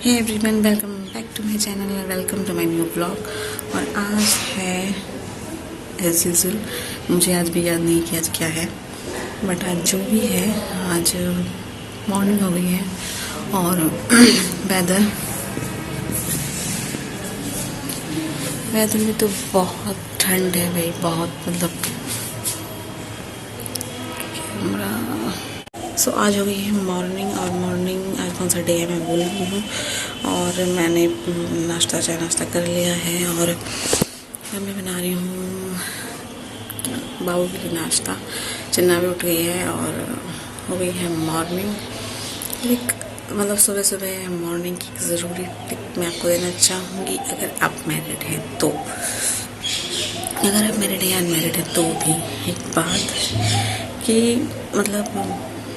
Hey everyone, welcome back to my channel और welcome to my new blog. और आज है एज यूजुअल, मुझे आज भी याद नहीं कि आज क्या है, बट आज जो भी है, आज मॉर्निंग हो गई है और वेदर में तो बहुत ठंड है भाई, बहुत मतलब सो आज हो गई है मॉर्निंग। और मॉर्निंग आज कौन सा डे है मैं भूल गई हूँ। और मैंने चाय नाश्ता कर लिया है और मैं बना रही हूँ बाबू के लिए नाश्ता। चिन्ना भी उठ गई है और हो गई है मॉर्निंग। मतलब सुबह सुबह मॉर्निंग की ज़रूरी टिप मैं आपको देना चाहूँगी। अगर आप मैरिड हैं तो, अगर आप मैरिड या अनमैरिड हैं तो भी एक बात कि मतलब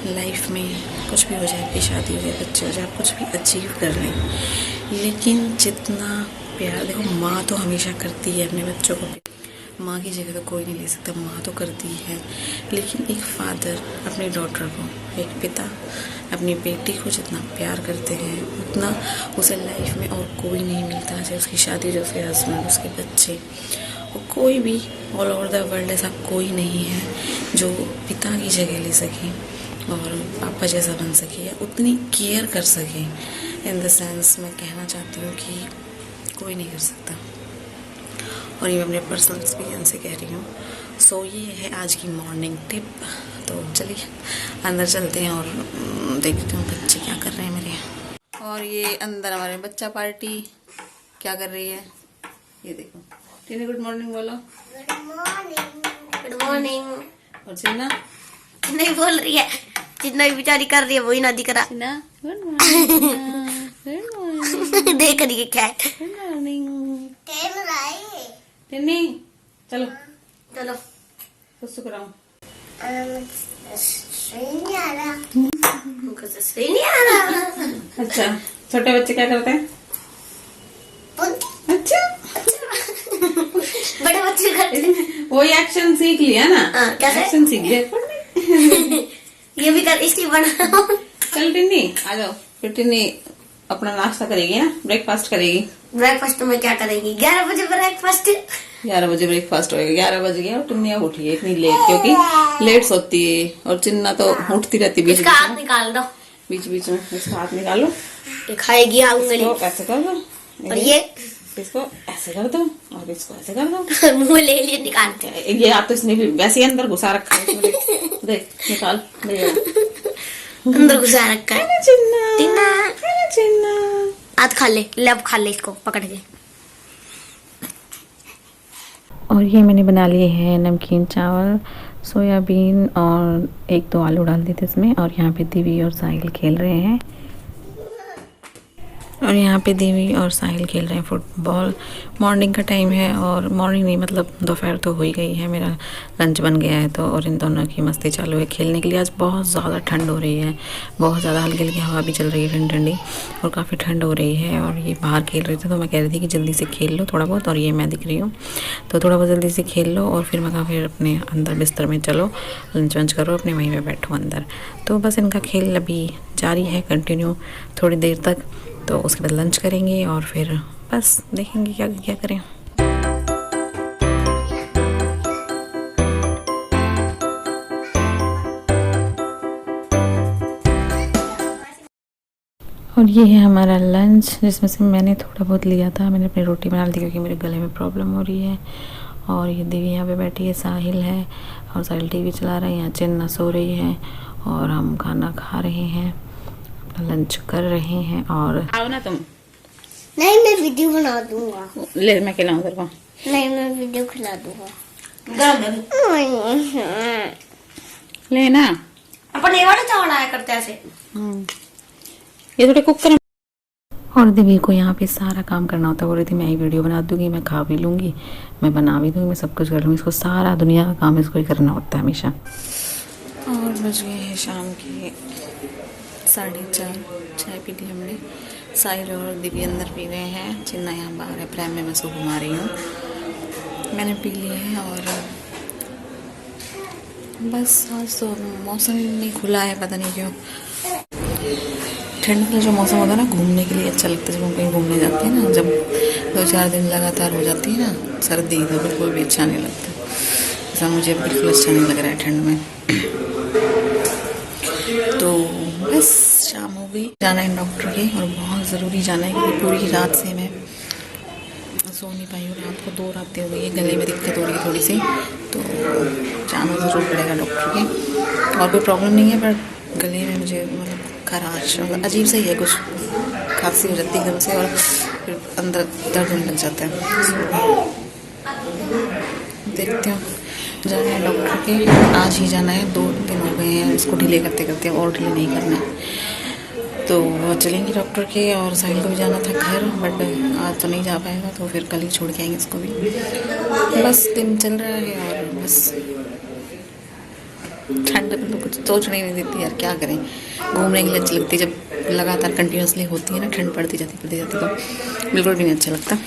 लाइफ में कुछ भी हो जाए, आपकी शादी हो जाए, बच्चे हो जाए, आप कुछ भी अचीव कर लें, लेकिन जितना प्यार, देखो माँ तो हमेशा करती है अपने बच्चों को, माँ की जगह तो कोई नहीं ले सकता, माँ तो करती है, लेकिन एक फादर अपनी डॉटर को, एक पिता अपनी बेटी को जितना प्यार करते हैं उतना उसे लाइफ में और कोई नहीं मिलता। चाहे उसकी शादी, जो उसके हस्बैंड, उसके बच्चे, और कोई भी ऑल ओवर द वर्ल्ड ऐसा कोई नहीं है जो पिता की जगह ले सके और पापा जैसा बन सके या उतनी केयर कर सके। इन द सेंस मैं कहना चाहती हूँ कि कोई नहीं कर सकता, और ये मैं अपने पर्सनल एक्सपीरियंस से कह रही हूँ। सो ये है आज की मॉर्निंग टिप। तो चलिए अंदर चलते हैं और देखते हैं बच्चे क्या कर रहे हैं मेरे। और ये अंदर हमारे बच्चा पार्टी क्या कर रही है, ये देखो। टीनी गुड मॉर्निंग बोलो। Good morning. Good morning. और चिन्ना नहीं बोल रही है, जितना भी बेचारी कर रही है वही ना दिख रहा। चिन्ना गुड मॉर्निंग। Good morning. देख रही है क्या है। Good morning. टिन्नी चलो चलो कुछ कराऊं। नहीं आ रहा। नहीं आ रहा। अच्छा, छोटे बच्चे क्या करते हैं? अच्छा, बड़े बच्चे करते हैं। वही एक्शन सीख लिया ना। कैसे? एक्शन सीख लिया। ये भी कर, इसकी बना। चल टिन्नी आ जाओ। फिर टिन्नी अपना नाश्ता करेगी ना, ब्रेकफास्ट करेगी। ब्रेकफास्ट में क्या करेगी? 11 बजे ब्रेकफास्ट। 11 बजे ब्रेकफास्ट होएगा। 11 बज गया और टिन्नी अब उठी है इतनी लेट, क्योंकि लेट सोती है। और चिन्ना तो उठती रहती है बीच इसका हाथ निकाल दो, बीच बीच में। इसका हाथ निकालो, ये खाएगी उंगली। इसको ऐसे कर दो, और ये इसको ऐसे कर दो, और इसको ऐसे कर दो। मुंह ले लिए निकालते हैं। ये हाथ तो इसने भी वैसे ही अंदर घुसा रखा है। देख निकाल, अंदर घुसा रखा है। चिन्ना चिन्ना हाथ खा ले, अब खा ले इसको पकड़ के। और ये मैंने बना लिए हैं नमकीन चावल, सोयाबीन और 1-2 आलू डाल दिए थे इसमें। और यहाँ पे दिव्य और साहिल खेल रहे हैं, और यहाँ पे देवी और साहिल खेल रहे हैं फुटबॉल। मॉर्निंग का टाइम है, और मॉर्निंग नहीं मतलब दोपहर तो हो ही गई है, मेरा लंच बन गया है। तो और इन दोनों की मस्ती चालू है खेलने के लिए। आज बहुत ज़्यादा ठंड हो रही है, बहुत ज़्यादा हल्की हल्की हवा भी चल रही है, ठंडी ठंडी, और काफ़ी ठंड हो रही है। और ये बाहर खेल रहे थे, तो मैं कह रही थी कि जल्दी से खेल लो थोड़ा बहुत। और ये मैं दिख रही हूँ, तो थोड़ा बहुत जल्दी से खेल लो, और फिर मैं कहा फिर अपने अंदर बिस्तर में चलो, लंच वंच करो, अपने वहीं पर बैठो अंदर। तो बस इनका खेल अभी जारी है कंटिन्यू थोड़ी देर तक। तो उसके बाद लंच करेंगे और फिर बस देखेंगे क्या क्या करें। और ये है हमारा लंच, जिसमें से मैंने थोड़ा बहुत लिया था। मैंने अपनी रोटी बना ली थी क्योंकि मेरे गले में प्रॉब्लम हो रही है। और ये देवी यहाँ पे बैठी है, साहिल है, और साहिल टीवी चला रहे हैं, यहाँ चिन्ना सो रही है, और हम खाना खा रहे हैं, लंच कर रहे हैं। और आओ ना तुम। नहीं, मैं वीडियो बना दूंगा। ले मैं खिलाऊं तेरे को। नहीं, मैं वीडियो खिला दूंगा। लेना अपन ये वाला चावल आया करते ऐसे। ये थोड़े कुकर। और देवी को यहाँ पे सारा काम करना होता है। बोल रही थी मैं ही वीडियो बना दूंगी, मैं खा भी लूंगी, मैं बना भी दूंगी, मैं सब कुछ कर लूंगी। इसको सारा दुनिया का काम इसको ही करना होता है हमेशा। और बज गए हैं शाम के 4:30। चाय पी ली हमने, साहिल और दिव्य अंदर पी रहे हैं, चिन्ना यहाँ बाहर है, प्रेम में मैं उसको घुमा रही हूँ। मैंने पी ली है। और बस आज तो मौसम नहीं खुला है, पता नहीं क्यों। ठंड का जो मौसम होता है ना, घूमने के लिए अच्छा लगता है। जब हम कहीं घूमने जाते हैं ना, जब 2-4 दिन लगातार हो जाती है ना सर्दी, तो बिल्कुल भी अच्छा नहीं लगता। ऐसा मुझे बिल्कुल अच्छा नहीं लग रहा है ठंड में। तो बस शाम हो गई, जाना है डॉक्टर के, और बहुत ज़रूरी जाना है क्योंकि पूरी रात से मैं सो नहीं पाई हूँ। रात को 2 रातें हो गई है, गले में दिक्कत हो रही है थोड़ी सी, तो जाना ज़रूर पड़ेगा डॉक्टर के। और कोई प्रॉब्लम नहीं है, पर गले में मुझे मतलब खराश, मतलब अजीब सा ही है, कुछ खांसी हो जाती है एकदम से और फिर अंदर दर्द होने लग जाता है। देखते हो, जाना है डॉक्टर के, आज ही जाना है। 2 दिन हो गए हैं इसको डिले करते करते, और डिले नहीं करना है। तो चलेंगे डॉक्टर के, और साहिल को भी जाना था घर, बट आज तो नहीं जा पाएगा, तो फिर कल ही छोड़ के आएंगे इसको भी। बस दिन चल रहा है, और बस ठंड में तो कुछ सोचने नहीं देती यार, क्या करें। घूमने के लिए अच्छी लगती है, जब लगातार कंटिन्यूसली होती है ना ठंड, पड़ती जाती तो बिल्कुल भी नहीं अच्छा लगता।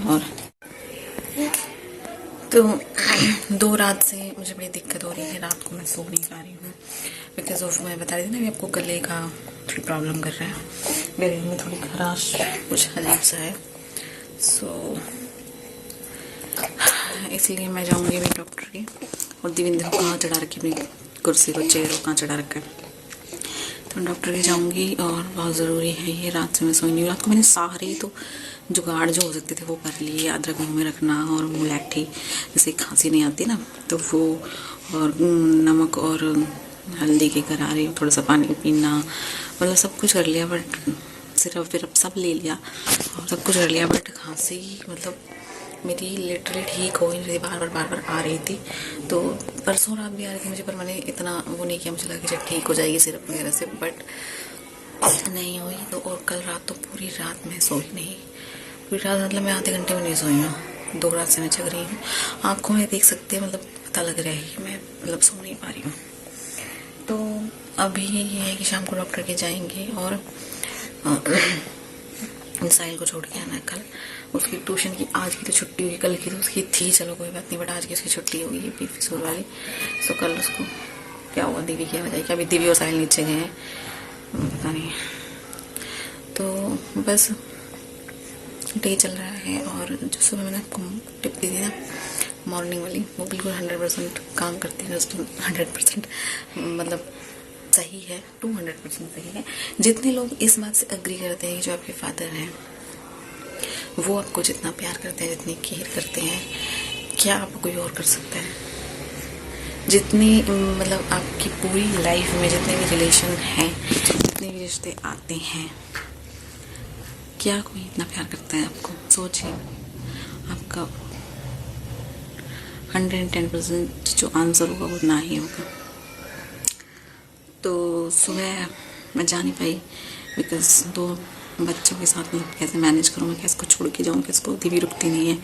और तो 2 रात से मुझे बड़ी दिक्कत हो रही है, रात को मैं सो नहीं पा रही हूँ, बिकॉज ऑफ, मैं बता रही थी ना, अभी आपको गले का थोड़ी प्रॉब्लम कर रहा है, गले में थोड़ी खराश, कुछ अजीब सा है। सो इसलिए मैं जाऊँगी अभी डॉक्टर की। और दिविंदर को कहाँ चढ़ा रखी, अपनी कुर्सी को, चेयर को कहाँ चढ़ा रखा है, तो डॉक्टर के जाऊँगी। और बहुत ज़रूरी है ये, रात से मैं सोई नहीं हूँ। रात को मैंने सारे तो जुगाड़ जो हो सकते थे वो कर लिए, अदरक मुँह में रखना, और मुलैठी, जैसे खांसी नहीं आती ना तो वो, और नमक और हल्दी के गरारे, थोड़ा सा पानी पीना, मतलब सब कुछ कर लिया, बट सिर्फ फिर सब ले लिया और सब कुछ कर लिया, बट खांसी मतलब मेरी लिटरली ठीक हो ही नहीं रही, बार बार आ रही थी। तो परसों रात भी आ रही थी मुझे, पर मैंने इतना वो नहीं किया, मुझे लगा कि जब ठीक हो जाएगी सिरप वगैरह से, बट नहीं हुई। तो और कल रात तो पूरी रात मैं सोई नहीं, पूरी रात मतलब मैं आधे घंटे में नहीं सोई हूँ। 2 रात से मैं जग रही हूँ, आँखों में देख सकते हैं, मतलब पता लग रहा है कि मैं मतलब सो नहीं पा रही हूँ। तो अभी ये है कि शाम को डॉक्टर के जाएंगे, और साहिल को छोड़ के आना है कल। उसकी ट्यूशन की आज की तो छुट्टी हुई, कल की तो उसकी थी, चलो कोई बात नहीं, बट आज की उसकी छुट्टी हुई है पी फिसूल वाली। तो कल उसको क्या हुआ, दीदी क्या वजह, क्या अभी दीदी और साहिल नीचे गए हैं, पता नहीं। तो बस डे चल रहा है, और जो सुबह मैंने आपको टिप दी थी ना मॉर्निंग वाली, वो बिल्कुल 100% काम करती है। 100% मतलब सही है, 200% सही है। जितने लोग इस बात से अग्री करते हैं कि जो आपके फादर हैं वो आपको जितना प्यार करते हैं, जितनी केयर करते हैं, क्या आप कोई और कर सकता है? जितनी मतलब आपकी पूरी लाइफ में जितने भी रिलेशन हैं, जितने भी रिश्ते आते हैं, क्या कोई इतना प्यार करता है आपको? सोचिए, आपका 110% जो आंसर होगा वो ना ही होगा। तो सुबह मैं जा नहीं पाई, बिकॉज 2 बच्चों के साथ मतलब कैसे मैनेज करूँ, मैं कैसे को छोड़ के जाऊँ, कैसे को भी रुकती नहीं है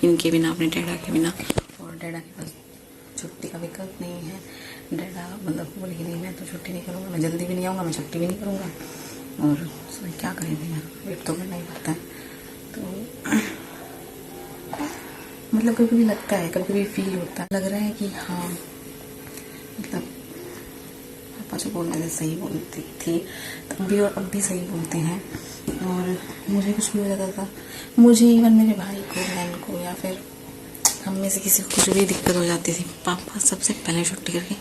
इनके बिना, अपने डैडा के बिना, और डैडा के पास छुट्टी का विकल्प नहीं है। डैडा मतलब बोले कि नहीं मैं तो छुट्टी नहीं करूँगा, मैं जल्दी भी नहीं आऊँगा, मैं छुट्टी भी नहीं करूँगा, और क्या करेंगे यार, वेट तो करना ही पड़ता है। तो मतलब कभी कभी लगता है, कभी कभी फील होता है, लग रहा है कि हाँ मतलब पापा जो बोलने से सही बोलती थी तब भी, और अब भी सही बोलते हैं। और मुझे कुछ भी हो जाता था, मुझे इवन मेरे भाई को, बहन को, या फिर हम में से किसी को कुछ भी दिक्कत हो जाती थी, पापा सबसे पहले छुट्टी करके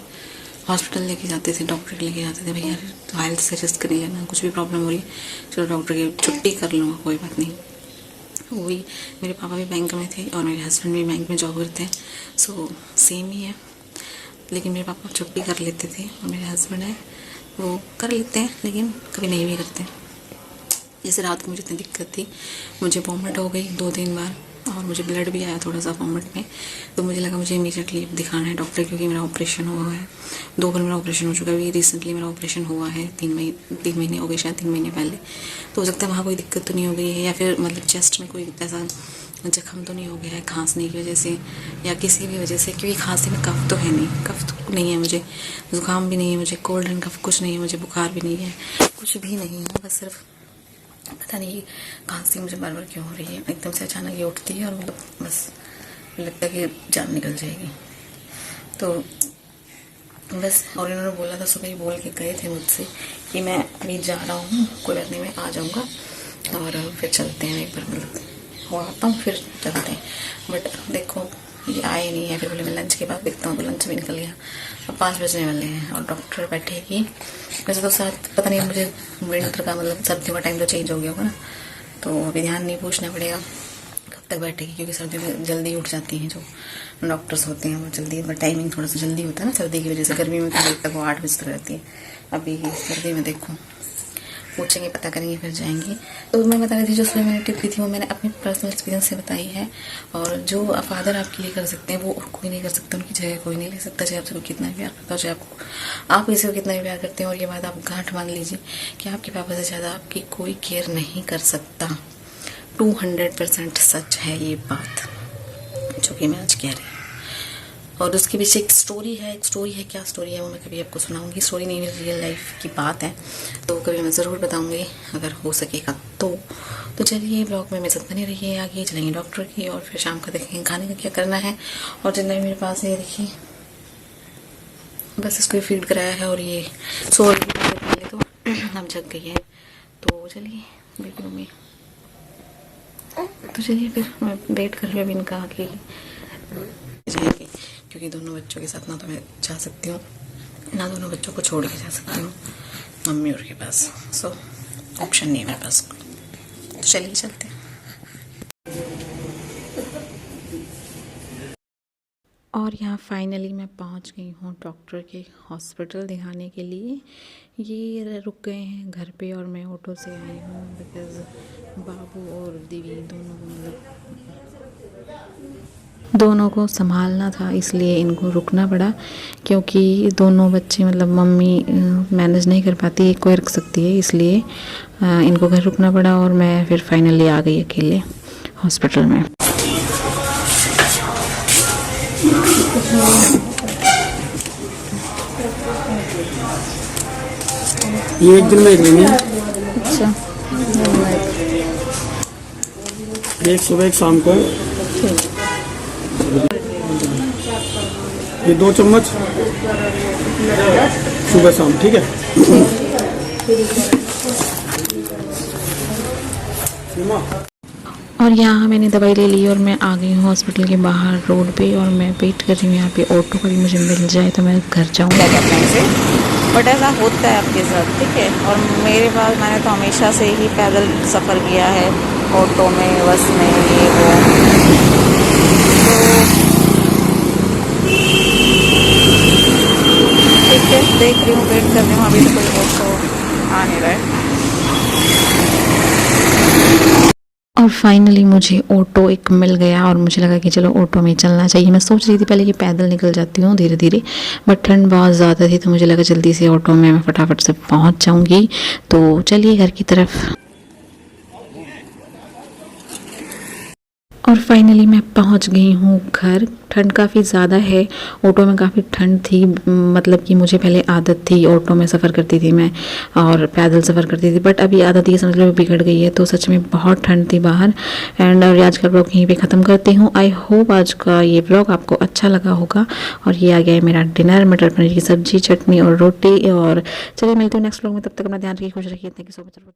हॉस्पिटल लेके जाते थे, डॉक्टर के लेके जाते थे। भैया हेल्थ से रिस्क कर लेना, कुछ भी प्रॉब्लम हो रही है चलो डॉक्टर की छुट्टी कर लूँगा, कोई बात नहीं। वही मेरे पापा भी बैंक में थे और मेरे हस्बैंड भी बैंक में जॉब करते हैं, सो सेम ही है। लेकिन मेरे पापा छुट्टी कर लेते थे, और मेरे हस्बैंड है वो कर लेते हैं, लेकिन कभी नहीं भी करते। जैसे रात को मुझे इतनी दिक्कत थी, मुझे वॉमिट हो गई 2-3 बार, और मुझे ब्लड भी आया थोड़ा सा वॉमिट में, तो मुझे लगा मुझे इमीडिएटली दिखाना है डॉक्टर, क्योंकि मेरा ऑपरेशन हुआ है 2 बार, मेरा ऑपरेशन हो चुका है। अभी रिसेंटली मेरा ऑपरेशन हुआ है 3 महीने हो गए, शायद 3 महीने पहले। तो हो सकता है वहाँ कोई दिक्कत तो नहीं हो गई है, या फिर मतलब चेस्ट में कोई ऐसा जख्म तो नहीं हो गया है खांसने की वजह से, या किसी भी वजह से, क्योंकि खांसी में कफ तो है नहीं, कफ तो नहीं है मुझे, जुकाम भी नहीं है मुझे, कोल्ड एंड कफ कुछ नहीं है मुझे, बुखार भी नहीं है, कुछ भी नहीं है, बस सिर्फ पता नहीं खांसी मुझे बार बार क्यों हो रही है, एकदम से अचानक ये उठती है, और मतलब बस लगता है कि जान निकल जाएगी। तो बस। और इन्होंने बोला था, सुबह ही बोल के गए थे मुझसे कि मैं अभी जा रहा हूँ, कोई बात नहीं, मैं आ जाऊँगा और फिर चलते हैं एक बार, मतलब हो आता हूँ फिर चलते हैं। बट देखो ये आए नहीं है। फिर बोले मैं लंच के बाद देखता हूँ, तो लंच भी निकल गया। अब 5 बजने वाले हैं और डॉक्टर बैठेगी। वैसे तो साथ पता नहीं, मुझे विंटर का मतलब सर्दियों का टाइम तो चेंज हो गया होगा ना, तो अभी ध्यान नहीं, पूछना पड़ेगा कब तक बैठेगी, क्योंकि सर्दियों में जल्दी उठ जाती हैं जो डॉक्टर्स होते हैं, वो जल्दी, टाइमिंग थोड़ा सा जल्दी होता है ना सर्दी की वजह से। गर्मी में तक वो 8 बजे तक रहती है, अभी सर्दी में देखो पूछेंगे, पता करेंगे, फिर जाएंगे। तो मैं बता रही थी, जो सुबह मैंने टिप दी थी वो मैंने अपनी पर्सनल एक्सपीरियंस से बताई है। और जो फादर आपके लिए कर सकते हैं वो कोई नहीं कर सकता, उनकी जगह कोई नहीं ले सकता, चाहे आपसे कितना भी प्यार करता हो, चाहे आप इसे को कितना भी प्यार करते हैं। और ये बात आप गांठ मान लीजिए कि आपके पापा से ज़्यादा आपकी कोई केयर नहीं कर सकता। 200% सच है ये बात जो कि मैं आज कह रही हूँ। और उसके पीछे एक स्टोरी है। क्या स्टोरी है वो मैं कभी आपको सुनाऊंगी। स्टोरी नहीं, मेरी रियल लाइफ की बात है, तो कभी मैं ज़रूर बताऊंगी अगर हो सकेगा तो चलिए ब्लॉग में मेरे साथ बने रहिए। आगे चलेंगे डॉक्टर की, और फिर शाम का देखेंगे खाने का क्या करना है। और जितना भी मेरे पास है ये देखिए, बस इसको फीड कराया है और ये सो रही है पहले, तो अब जग गई है। तो चलिए बेबी मम्मी, तो चलिए फिर मैं वेट कर रही हूँ अभी इनका आके जाएंगे, क्योंकि दोनों बच्चों के साथ ना तो मैं जा सकती हूँ, ना दोनों बच्चों को छोड़ के जा सकती हूँ मम्मी और के पास। सो ऑप्शन नहीं है मेरे पास, तो चलिए चलते हैं। और यहाँ फाइनली मैं पहुँच गई हूँ डॉक्टर के हॉस्पिटल दिखाने के लिए। ये रुक गए हैं घर पे और मैं ऑटो से आई हूँ, बिकॉज़ बाबू और दीदी दोनों को संभालना था, इसलिए इनको रुकना पड़ा। क्योंकि दोनों बच्चे मतलब मम्मी मैनेज नहीं कर पाती, एक कोई रख सकती है, इसलिए इनको घर रुकना पड़ा। और मैं फिर फाइनली आ गई अकेले हॉस्पिटल में। ये एक दिन में एक लेनी है। अच्छा, एक सुबह एक शाम को। ये 2 चम्मच सुबह शाम, ठीक है। और यहाँ मैंने दवाई ले ली और मैं आ गई हूँ हॉस्पिटल के बाहर रोड पे, और मैं वेट कर रही हूँ यहाँ पे ऑटो कभी मुझे मिल जाए तो मैं घर जाऊँगी। क्या कहते हैं इसे, बट ऐसा होता है आपके साथ, ठीक है। और मेरे पास, मैंने तो हमेशा से ही पैदल सफ़र किया है, ऑटो में, बस में, ये वो। तो ठीक है, देख रही हूँ, वेट कर रही हूँ, अभी तो कोई ऑटो आ नहीं रहा है। और फाइनली मुझे ऑटो एक मिल गया और मुझे लगा कि चलो ऑटो में चलना चाहिए। मैं सोच रही थी पहले कि पैदल निकल जाती हूँ धीरे धीरे, बट ठंड बहुत ज़्यादा थी तो मुझे लगा जल्दी से ऑटो में मैं फटाफट से पहुँच जाऊँगी। तो चलिए घर की तरफ। और फाइनली मैं पहुंच गई हूँ घर। ठंड काफ़ी ज़्यादा है, ऑटो में काफ़ी ठंड थी, मतलब कि मुझे पहले आदत थी, ऑटो में सफ़र करती थी मैं और पैदल सफ़र करती थी, बट अभी आदत ये समझ लो बिगड़ गई है। तो सच में बहुत ठंड थी बाहर। एंड आज का ब्लॉग यहीं पे ख़त्म करती हूँ। आई होप आज का ये ब्लॉग आपको अच्छा लगा होगा। और ये आ गया है मेरा डिनर, मटर पनीर की सब्जी, चटनी और रोटी। और चलिए मिलते हैं नेक्स्ट ब्लॉग में, तब तक अपना ध्यान रखिए, खुश रखिए। Thank you so much.